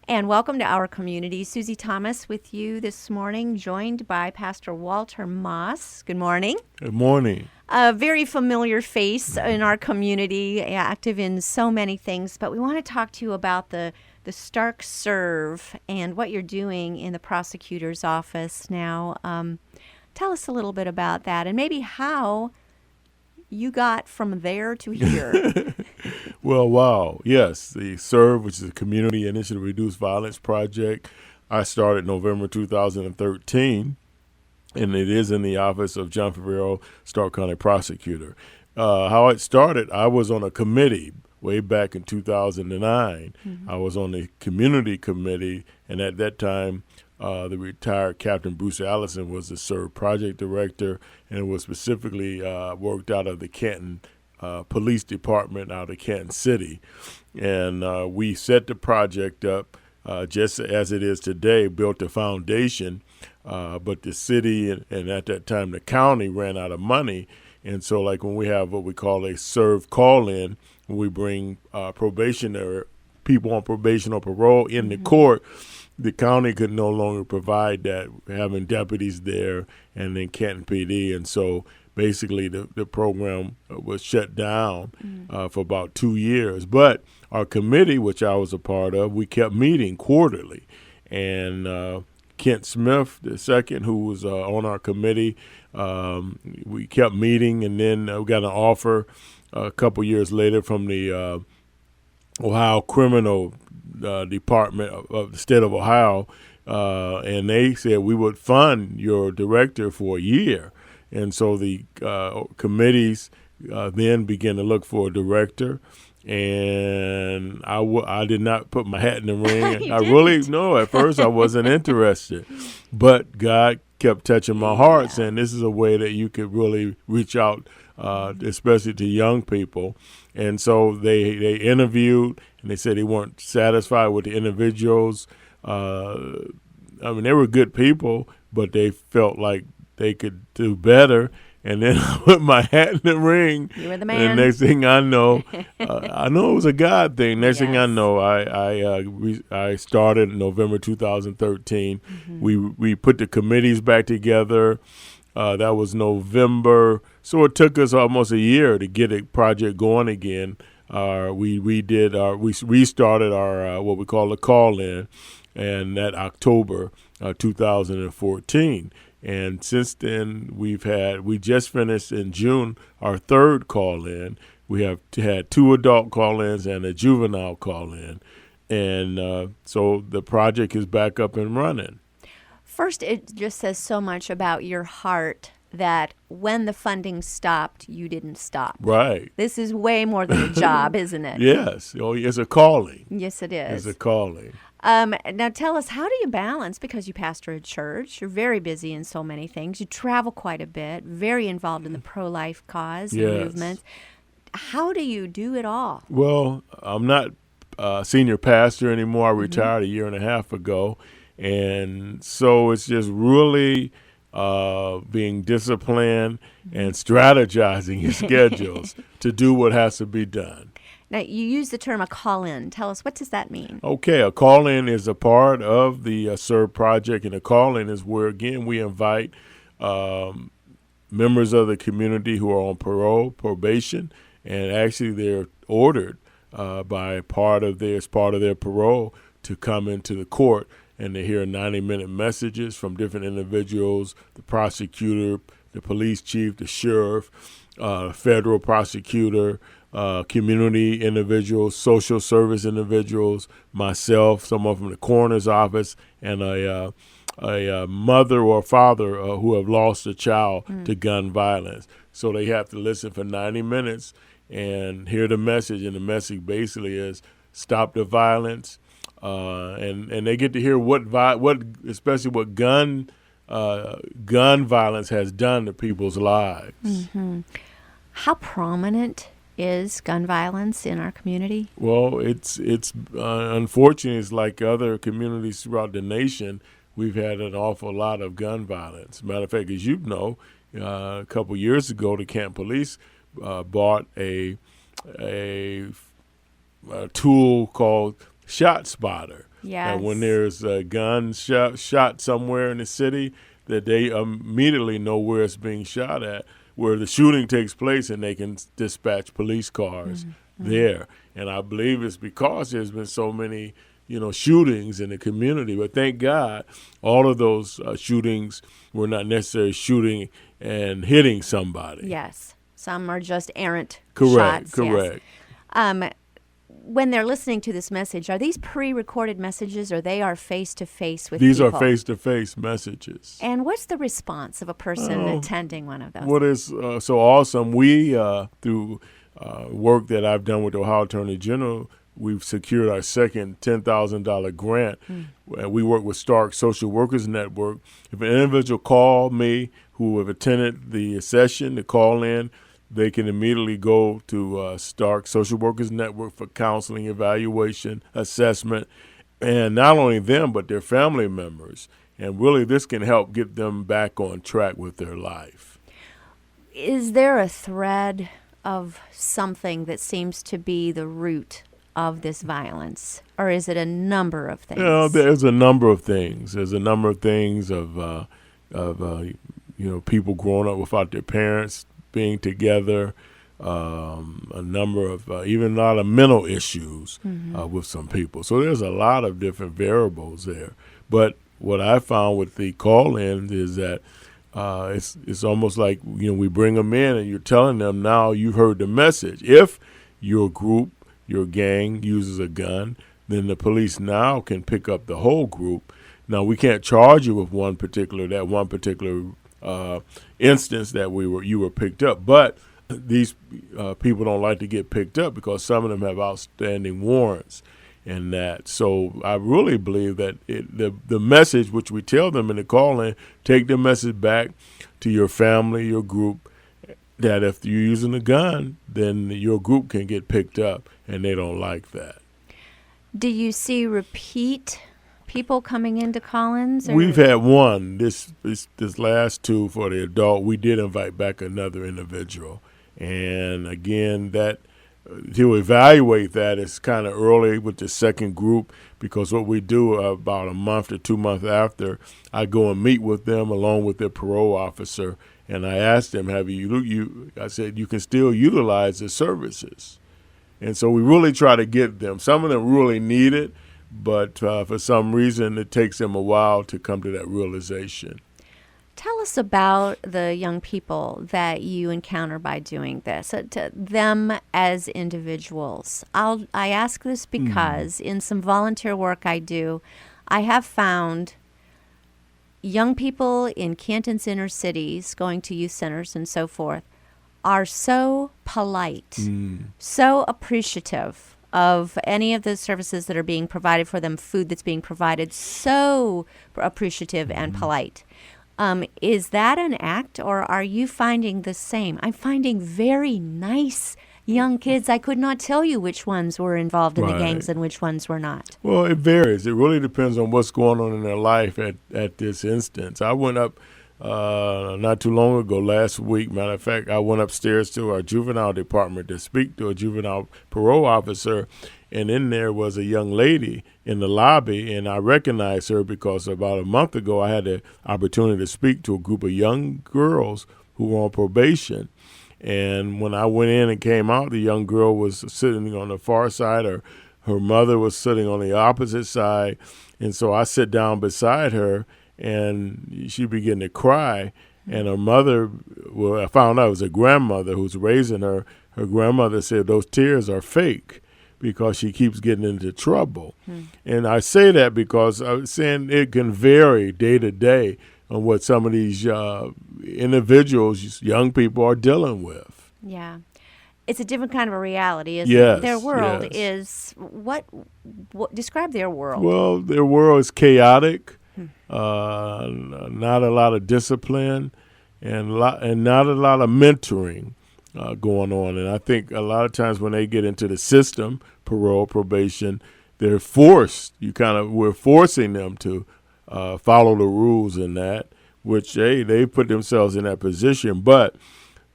And welcome to our community. Susie Thomas with you this morning, joined by Pastor Walter Moss. Good morning. Good morning. A very familiar face in our community, active in so many things, but we want to talk to you about the Stark Serve and what you're doing in the prosecutor's office now. Tell us a little bit about that and maybe how you got from there to here. Well, wow. Yes, the SERVE, which is a Community Initiative to Reduce Violence project, I started November 2013, and it is in the office of John Favreau, Stark County Prosecutor. How it started, I was on a committee way back in 2009. I was on the community committee, and at that time, the retired Captain Bruce Allison was the SERVE project director, and it was specifically worked out of the Canton Police Department out of Kansas City. And we set the project up just as it is today, built a foundation, but the city and at that time the county ran out of money. And so like when we have what we call a SERVE call-in, when we bring probationary people on probation or parole in the court, the county could no longer provide that, having deputies there and then Canton PD. And so basically, the program was shut down for about 2 years. But our committee, which I was a part of, we kept meeting quarterly. And Kent Smith, the second, who was on our committee, we kept meeting. And then we got an offer a couple years later from the Ohio Criminal Department of the state of Ohio. And they said we would fund your director for a year. And so the committees then began to look for a director, and I did not put my hat in the ring. At first I wasn't interested, but God kept touching my heart, saying this is a way that you could really reach out, especially to young people. And so they interviewed, and they said they weren't satisfied with the individuals. They were good people, but they felt like they could do better. And then I put my hat in the ring. You were the man. And next thing I know, I know it was a God thing. Next thing I know, I started in November 2013. We put the committees back together. That was November. So it took us almost a year to get a project going again. We restarted our what we call the call-in, and that October 2014. And since then, we just finished in June our third call-in. We have had 2 adult call-ins and a juvenile call-in. And so the project is back up and running. First, it just says so much about your heart that when the funding stopped, you didn't stop. Right. This is way more than a job, isn't it? Yes. Oh, it's a calling. Yes, it is. It's a calling. Now tell us, how do you balance, because you pastor a church, you're very busy in so many things, you travel quite a bit, very involved in the pro-life cause and movement. How do you do it all? Well, I'm not senior pastor anymore. I retired a year and a half ago. And so it's just really being disciplined and strategizing your schedules to do what has to be done. Now, you use the term a call-in. Tell us, what does that mean? Okay, a call-in is a part of the SERVE project, and a call-in is where, again, we invite members of the community who are on parole, probation, and actually they're ordered by part of their parole to come into the court, and they hear 90-minute messages from different individuals, the prosecutor, the police chief, the sheriff, federal prosecutor, community individuals, social service individuals, myself, someone from the coroner's office, and a mother or father who have lost a child to gun violence. So they have to listen for 90 minutes and hear the message, and the message basically is stop the violence, and they get to hear what especially what gun violence has done to people's lives. How prominent is gun violence in our community? Well, it's unfortunately, it's like other communities throughout the nation. We've had an awful lot of gun violence. Matter of fact, as you know, a couple years ago, the Canton Police bought a tool called Shot Spotter. Yes. When there's a gun shot somewhere in the city, that they immediately know where it's being shot at, where the shooting takes place, and they can dispatch police cars there. And I believe it's because there's been so many, shootings in the community. But thank God, all of those shootings were not necessarily shooting and hitting somebody. Yes. Some are just errant Correct. shots. Correct. Yes. When they're listening to this message, are these pre-recorded messages or they are face-to-face with These people? are face-to-face messages. And what's the response of a person attending one of those? What is so awesome, we, through work that I've done with the Ohio Attorney General, we've secured our second $10,000 grant. We work with Stark Social Workers Network. If an individual call me who have attended the session, the call in, they can immediately go to Stark Social Workers Network for counseling, evaluation, assessment, and not only them, but their family members. And really, this can help get them back on track with their life. Is there a thread of something that seems to be the root of this violence, or is it a number of things? There's a number of things. There's a number of things of people growing up without their parents being together, a number of even a lot of mental issues with some people. So there's a lot of different variables there. But what I found with the call-in is that it's almost like we bring them in and you're telling them now you've heard the message. If your group, your gang uses a gun, then the police now can pick up the whole group. Now we can't charge you with one particular instance that you were picked up, but these people don't like to get picked up because some of them have outstanding warrants and that. So I really believe that the message which we tell them in the call-in, take the message back to your family, your group, that if you're using a gun, then your group can get picked up, and they don't like that. Do you see repeat people coming into Collins? We've had one. This last two for the adult. We did invite back another individual, and again, that to evaluate that is kind of early with the second group, because what we do about a month to 2 months after, I go and meet with them along with their parole officer, and I asked them, I said, you can still utilize the services. And so we really try to get them. Some of them really need it, but for some reason it takes them a while to come to that realization. Tell us about the young people that you encounter by doing this, to them as individuals. I ask this because in some volunteer work I do, I have found young people in Canton's inner cities going to youth centers and so forth are so polite, so appreciative of any of the services that are being provided for them, food that's being provided, so appreciative and polite. Is that an act, or are you finding the same? I'm finding very nice young kids. I could not tell you which ones were involved in the gangs and which ones were not. Well, it varies. It really depends on what's going on in their life at this instance. I went up not too long ago, last week. Matter of fact, I went upstairs to our juvenile department to speak to a juvenile parole officer, and in there was a young lady in the lobby, and I recognized her because about a month ago I had the opportunity to speak to a group of young girls who were on probation. And when I went in and came out, the young girl was sitting on the far side, or her mother was sitting on the opposite side. And so I sit down beside her, and she began to cry. And her mother, well, I found out it was a grandmother who's raising her. Her grandmother said those tears are fake because she keeps getting into trouble. And I say that because I'm saying it can vary day to day on what some of these individuals, young people, are dealing with. Yeah. It's a different kind of a reality, isn't it? Their world is, what describe their world? Well, their world is chaotic, not a lot of discipline, and not a lot of mentoring going on. And I think a lot of times when they get into the system, parole, probation, they're forced. We're forcing them to follow the rules in that, which they put themselves in that position. But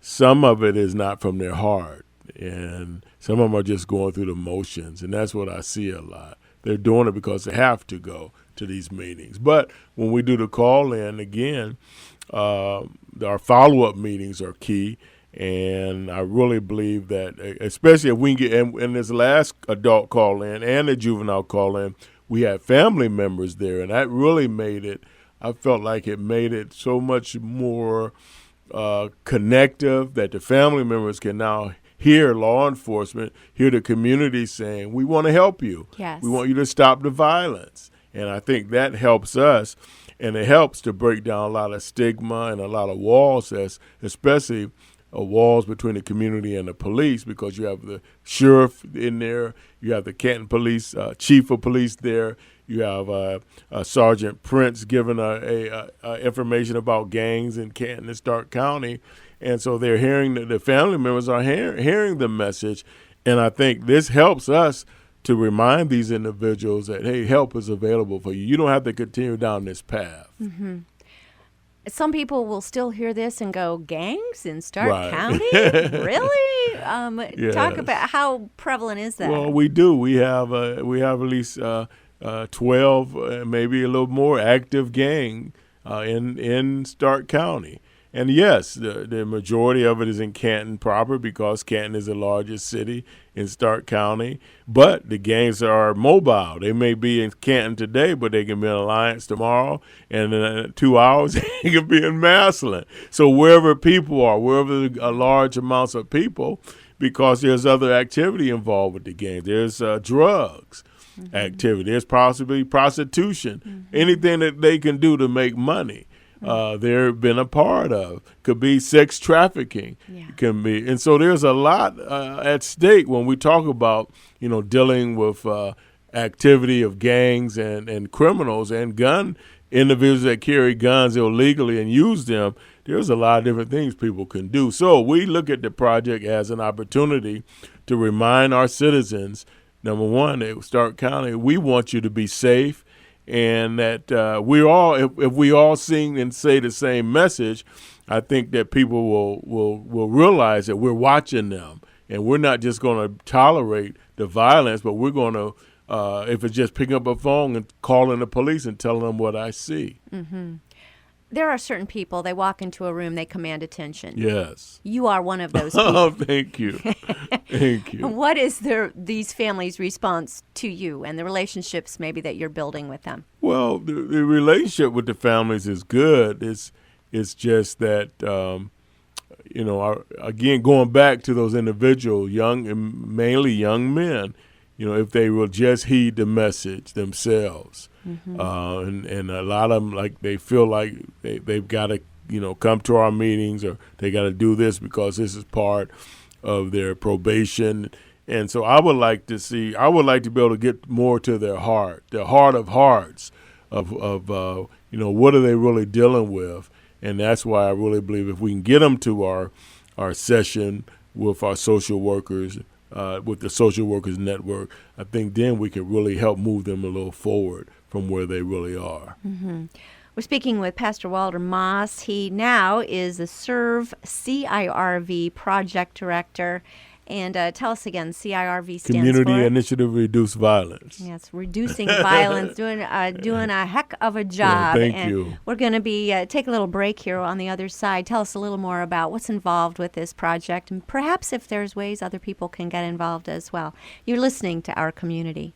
some of it is not from their heart, and some of them are just going through the motions, and that's what I see a lot. They're doing it because they have to go to these meetings. But when we do the call-in, again, our follow-up meetings are key. And I really believe that, especially if we can get in this last adult call-in and the juvenile call-in, we had family members there, and that really made it, I felt like it made it so much more connective that the family members can now hear law enforcement, hear the community saying, we want to help you. Yes. We want you to stop the violence. And I think that helps us, and it helps to break down a lot of stigma and a lot of walls, especially walls between the community and the police, because you have the sheriff in there, you have the Canton Police chief of police there, you have Sergeant Prince giving information about gangs in Canton and Stark County, and so they're hearing the family members are hearing the message, and I think this helps us to remind these individuals that, hey, help is available for you. You don't have to continue down this path. Mm-hmm. Some people will still hear this and go, gangs in Stark County? Really? Yes. Talk about how prevalent is that? Well, we do. We have at least 12, maybe a little more active gang in Stark County. And yes, the majority of it is in Canton proper because Canton is the largest city in Stark County. But the gangs are mobile. They may be in Canton today, but they can be in Alliance tomorrow. And in 2 hours, they can be in Massillon. So wherever people are, wherever large amounts of people, because there's other activity involved with the gangs. There's drugs activity. There's possibly prostitution. Anything that they can do to make money. They've been a part of. Could be sex trafficking. Yeah. Can be, and so there's a lot at stake when we talk about dealing with activity of gangs and criminals and gun individuals that carry guns illegally and use them. There's a lot of different things people can do. So we look at the project as an opportunity to remind our citizens. Number one, at Stark County, we want you to be safe. And that we all, if we all sing and say the same message, I think that people will realize that we're watching them, and we're not just going to tolerate the violence, but we're going to, if it's just picking up a phone and calling the police and telling them what I see. Mm-hmm. There are certain people, they walk into a room, they command attention. Yes. You are one of those people. Oh, thank you. Thank you. What is these families' response to you and the relationships maybe that you're building with them? Well, the relationship with the families is good. It's just that, again, going back to those individual mainly young men, if they will just heed the message themselves. And a lot of them, like, they feel like they've got to, come to our meetings, or they got to do this because this is part of their probation. And so I would like to be able to get more to their heart of hearts of what are they really dealing with. And that's why I really believe if we can get them to our session with our social workers, with the Social Workers Network, I think then we can really help move them a little forward from where they really are. Mm-hmm. We're speaking with Pastor Walter Moss. He now is the SERV CIRV project director. And tell us again, CIRV stands Community for? Initiative to Reduce Violence. Yes, reducing violence, doing a heck of a job. Well, thank you. We're going to take a little break here on the other side. Tell us a little more about what's involved with this project, and perhaps if there's ways other people can get involved as well. You're listening to Our Community.